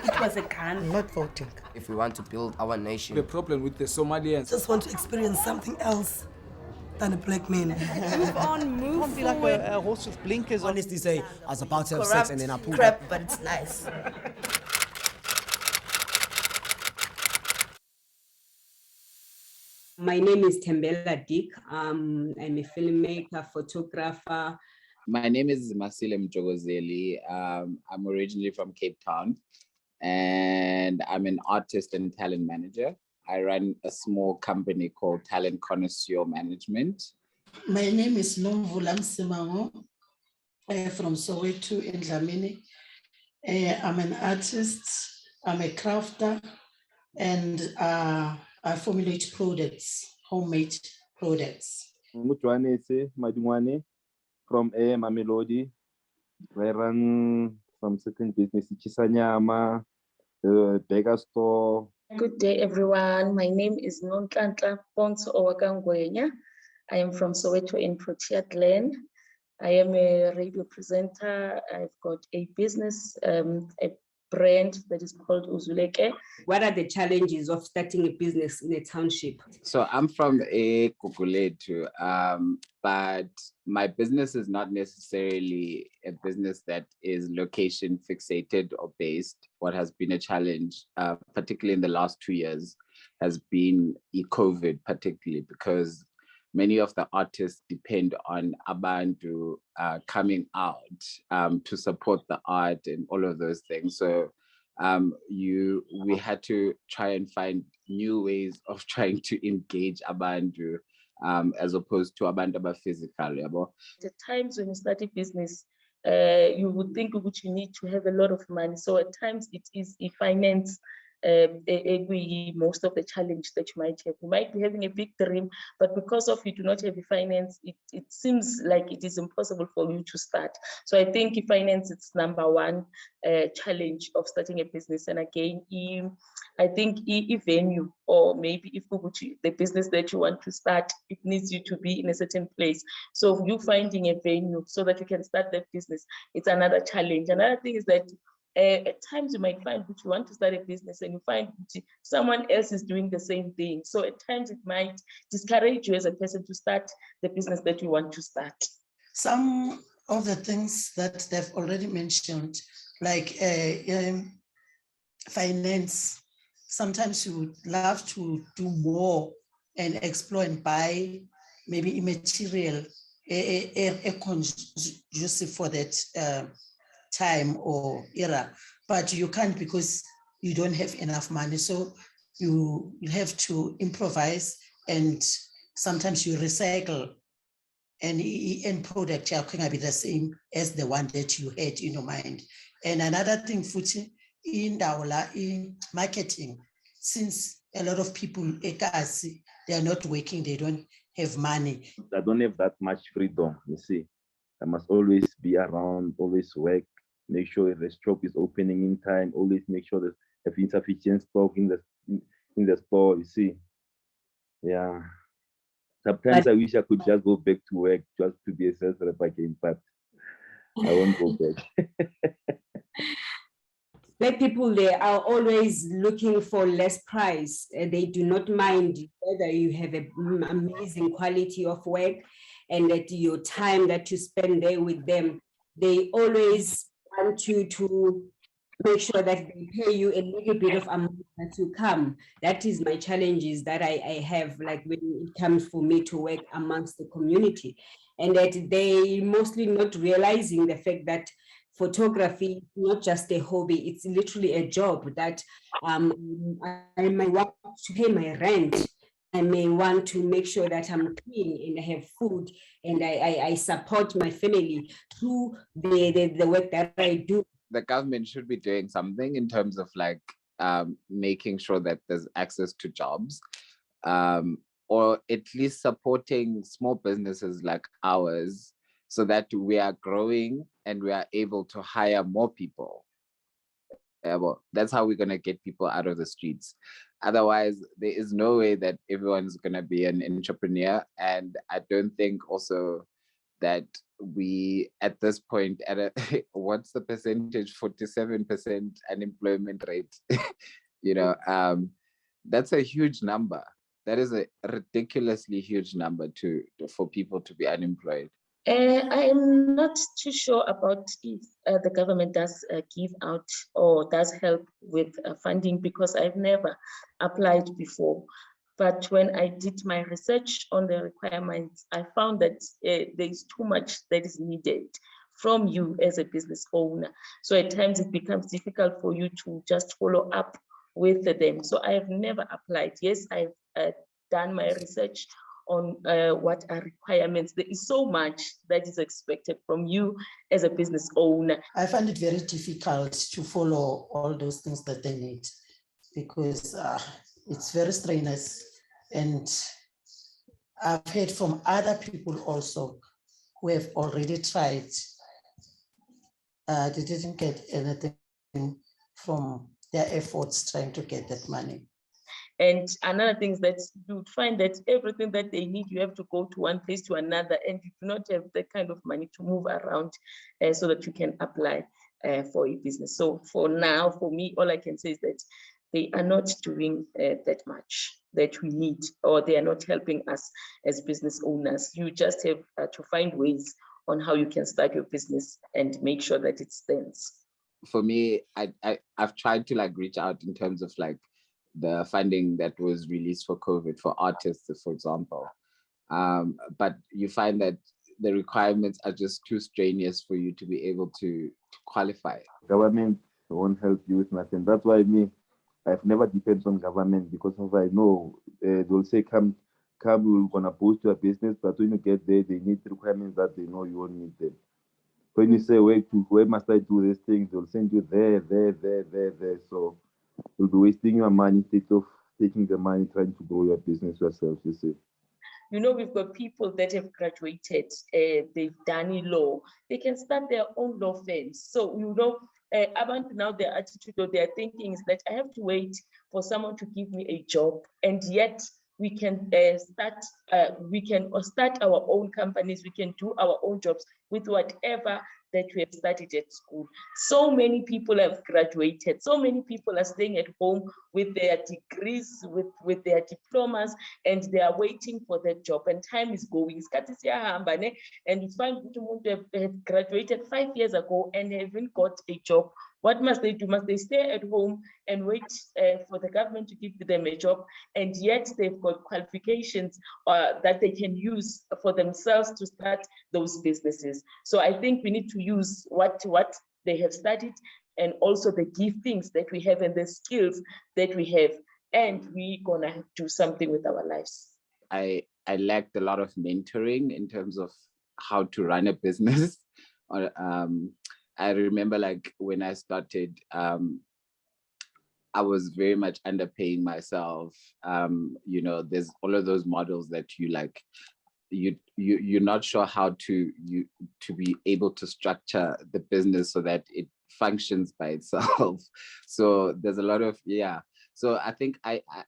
It was a gun. I'm not voting. If we want to build our nation. The problem with the Somalians. Just want to experience something else than a black man. Move on, move Can't be forward. like a horse with blinkers on. Honestly say, I was about to have sex Corrupt and then I pulled crap, up. but it's nice. My name is Tembela Dick. I'm a filmmaker, photographer. My name is Masile Mjogozeli. I'm originally from Cape Town, and I'm an artist and talent manager. I run a small company called Talent Connoisseur Management. My name is Nomvula Msimango. From Soweto in Dlamini. I'm an artist, I'm a crafter, and I formulate products, homemade products. Mutwanese Madungwane from Mamelodi. I run some certain business, Chisanyama, the Beggar store. Good day, everyone. My name is Nontlantla Ponso Owakangwenya. I am from Soweto in Protea Glen. I am a radio presenter. I've got a business, a brand that is called Uzuleke. What are the challenges of starting a business in a township? So I'm from a Kukuletu, but my business is not necessarily a business that is location fixated or based. What has been a challenge, particularly in the last 2 years, has been COVID, particularly because many of the artists depend on Abantu coming out to support the art and all of those things. So we had to try and find new ways of trying to engage Abantu as opposed to Abantu physical. At times when you start a business, you would think that you need to have a lot of money. So at times it is a finance. Most of the challenge that you might have. You might be having a big dream, but because of you do not have the finance, it seems like it is impossible for you to start. So I think finance is number one challenge of starting a business. And again, I think if venue, or maybe if the business that you want to start, it needs you to be in a certain place. So you finding a venue so that you can start that business, it's another challenge. Another thing is that at times you might find that you want to start a business and you find someone else is doing the same thing. So at times it might discourage you as a person to start the business that you want to start. Some of the things that they've already mentioned, like finance, sometimes you would love to do more and explore and buy maybe material conducive for that time or era, but you can't because you don't have enough money. So you have to improvise, and sometimes you recycle, and end product can be the same as the one that you had in your mind. And another thing, Futi, in marketing, since a lot of people, they are not working, they don't have money. I don't have that much freedom, you see. I must always be around, always work, make sure the shop is opening in time, always make sure that have insufficient stock in the store, you see. Yeah. Sometimes I wish I could just go back to work just to be a sales rep again, but I won't go back. Black people, they are always looking for less price. They do not mind whether you have an amazing quality of work and that your time that you spend there with them. They always want you to make sure that they pay you a little bit of amount that you come. That is my challenges that I have, like when it comes for me to work amongst the community, and that they mostly not realizing the fact that photography is not just a hobby, it's literally a job that I might want to pay my rent. I may want to make sure that I'm clean and I have food and I support my family through the work that I do. The government should be doing something in terms of like making sure that there's access to jobs, or at least supporting small businesses like ours so that we are growing and we are able to hire more people. Well, that's how we're going to get people out of the streets. Otherwise, there is no way that everyone's going to be an entrepreneur. And I don't think also that we at this point at a what's the percentage? 47% unemployment rate. That's a huge number. That is a ridiculously huge number for people to be unemployed. I am not too sure about if the government does give out or does help with funding, because I've never applied before. But when I did my research on the requirements, I found that there's too much that is needed from you as a business owner. So at times it becomes difficult for you to just follow up with them. So I have never applied. Yes, I've done my research on what are requirements. There is so much that is expected from you as a business owner. I find it very difficult to follow all those things that they need, because it's very strenuous. And I've heard from other people also who have already tried. They didn't get anything from their efforts trying to get that money. And another thing is that you would find that everything that they need, you have to go to one place to another, and you do not have that kind of money to move around so that you can apply for a business. So for now, for me, all I can say is that they are not doing that much that we need, or they are not helping us as business owners. You just have to find ways on how you can start your business and make sure that it stands. For me, I've tried to like reach out in terms of like the funding that was released for COVID for artists, for example. But you find that the requirements are just too strenuous for you to be able to qualify. Government won't help you with nothing. That's why I've never depended on government, because of I know they'll say come we're gonna boost your business, but when you get there, they need requirements that they know you won't need them. When you say where must I do these things, they'll send you there. So you'll be wasting your money instead of taking the money trying to grow your business yourself, you see. You know, we've got people that have graduated, they've done law, they can start their own law firms. So, you know, about now their attitude or their thinking is that I have to wait for someone to give me a job, and yet we can start our own companies, we can do our own jobs with whatever that we have studied at school. So many people have graduated. So many people are staying at home with their degrees, with their diplomas, and they are waiting for that job. And time is going. And you find people who have graduated 5 years ago and haven't got a job. What must they do? Must they stay at home and wait for the government to give them a job? And yet they've got qualifications that they can use for themselves to start those businesses. So I think we need to use what they have studied, and also the giftings that we have and the skills that we have, and we're gonna do something with our lives. I lacked a lot of mentoring in terms of how to run a business. I remember like when I started, I was very much underpaying myself. You know, there's all of those models that you like, you're not sure how to be able to structure the business so that it functions by itself. So there's a lot of, yeah. So I think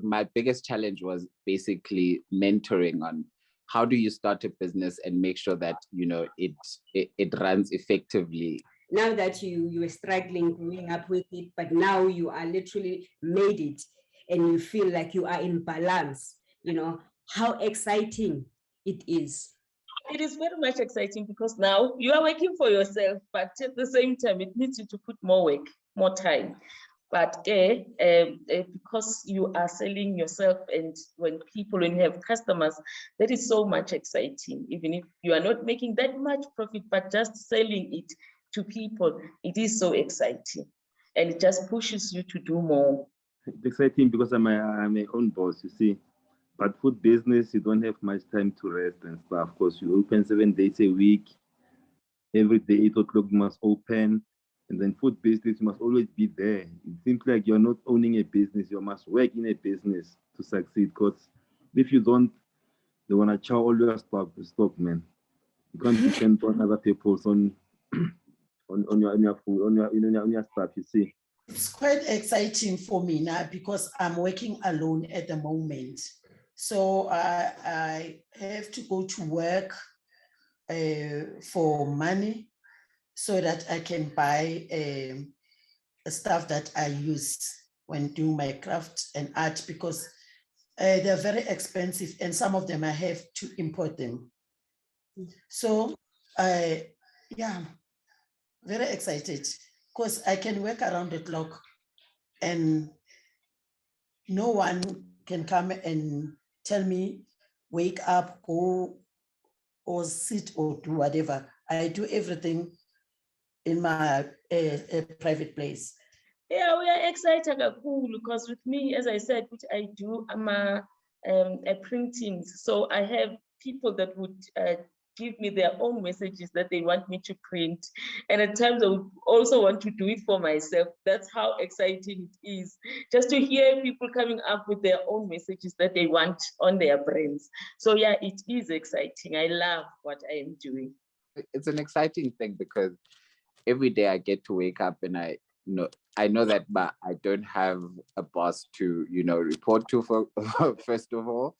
my biggest challenge was basically mentoring on how do you start a business and make sure that, you know, it runs effectively. Now that you were struggling growing up with it, but now you are literally made it and you feel like you are in balance, you know, how exciting it is. It is very much exciting because now you are working for yourself, but at the same time, it needs you to put more work, more time. But because you are selling yourself, and when you have customers, that is so much exciting. Even if you are not making that much profit, but just selling it to people, it is so exciting, and it just pushes you to do more. It's exciting because I'm my own boss, you see. But food business, you don't have much time to rest and stuff, because you open 7 days a week. Every day, 8 o'clock, you must open. And then food business, you must always be there. It seems like you're not owning a business. You must work in a business to succeed. Because if you don't, they want to chow all your stock, man. You can't depend on other people's on your food, on your stuff, you see. It's quite exciting for me now because I'm working alone at the moment. So I have to go to work for money so that I can buy stuff that I use when doing my craft and art, because they're very expensive and some of them I have to import them. So yeah, very excited because I can work around the clock and no one can come and tell me, wake up, go or sit or do whatever. I do everything in my private place. Yeah, we are excited because with me, as I said, which I do, I'm a printing. So I have people that would give me their own messages that they want me to print. And at times I would also want to do it for myself. That's how exciting it is. Just to hear people coming up with their own messages that they want on their brands. So yeah, it is exciting. I love what I am doing. It's an exciting thing because every day I get to wake up and I know that, but I don't have a boss to, report to for first of all.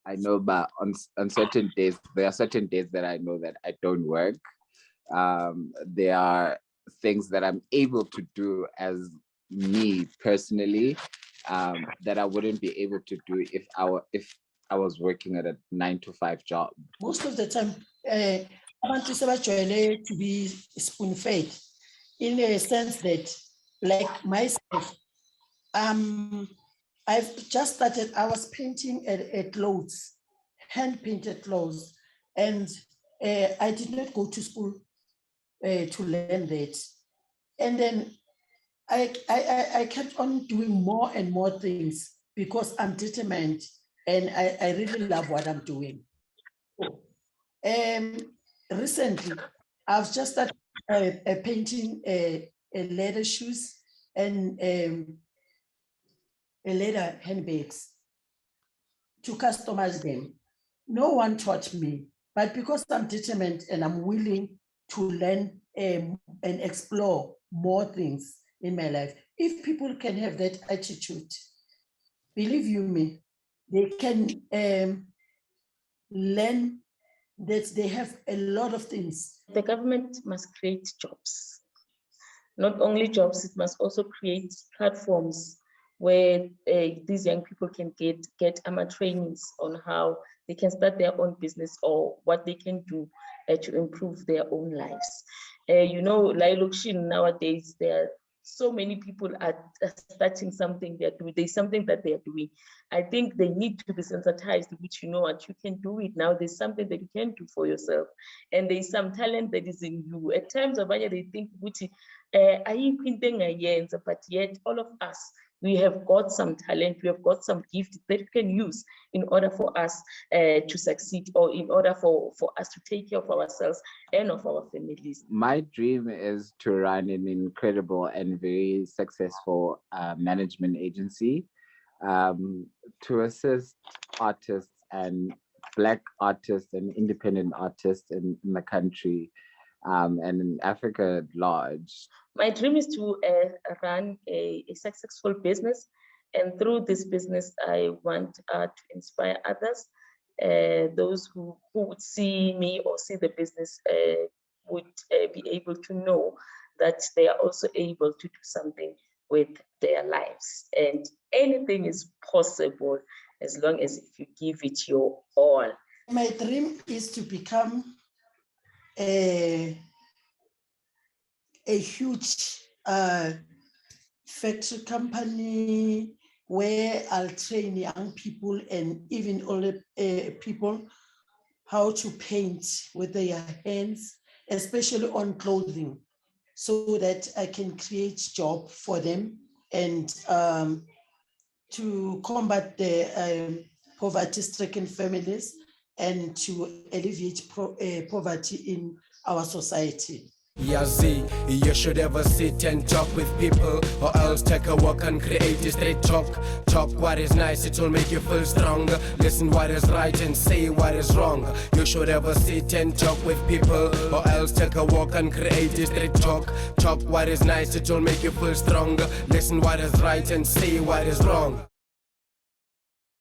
I know, but on certain days, there are certain days that I know that I don't work. There are things that I'm able to do as me personally that I wouldn't be able to do if I was working at a 9-to-5 job. Most of the time, abantu sebajwayele to be spoon-fed, in a sense that, like myself, I've just started, I was painting clothes, hand-painted clothes, and I did not go to school to learn that. And then I kept on doing more and more things because I'm determined and I really love what I'm doing. Recently, I've just started painting leather shoes and leather handbags to customize them. No one taught me, but because I'm determined and I'm willing to learn and explore more things in my life, if people can have that attitude, believe you me, they can learn that they have a lot of things. The government must create jobs. Not only jobs, it must also create platforms where these young people can get trainings on how they can start their own business or what they can do to improve their own lives. Nowadays, there are so many people are starting something they're doing. There's something that they're doing. I think they need to be sensitized, which you know what, you can do it now. There's something that you can do for yourself. And there's some talent that is in you. At times, they think, but yet all of us, we have got some talent, we have got some gift that we can use in order for us to succeed, or in order for us to take care of ourselves and of our families. My dream is to run an incredible and very successful management agency to assist artists and Black artists and independent artists in the country and in Africa at large. My dream is to run a successful business, and through this business, I want to inspire others. Those who would see me or see the business would be able to know that they are also able to do something with their lives. And anything is possible as long as if you give it your all. My dream is to become a huge factory company where I'll train young people and even older people how to paint with their hands, especially on clothing, so that I can create job for them and to combat the poverty-stricken families and to alleviate poverty in our society. Yeah, Z, you should ever sit and talk with people, or else take a walk and create a straight talk. Talk what is nice, it will make you feel stronger. Listen what is right and say what is wrong. You should ever sit and talk with people, or else take a walk and create a straight talk. Talk what is nice, it will make you feel stronger. Listen what is right and say what is wrong.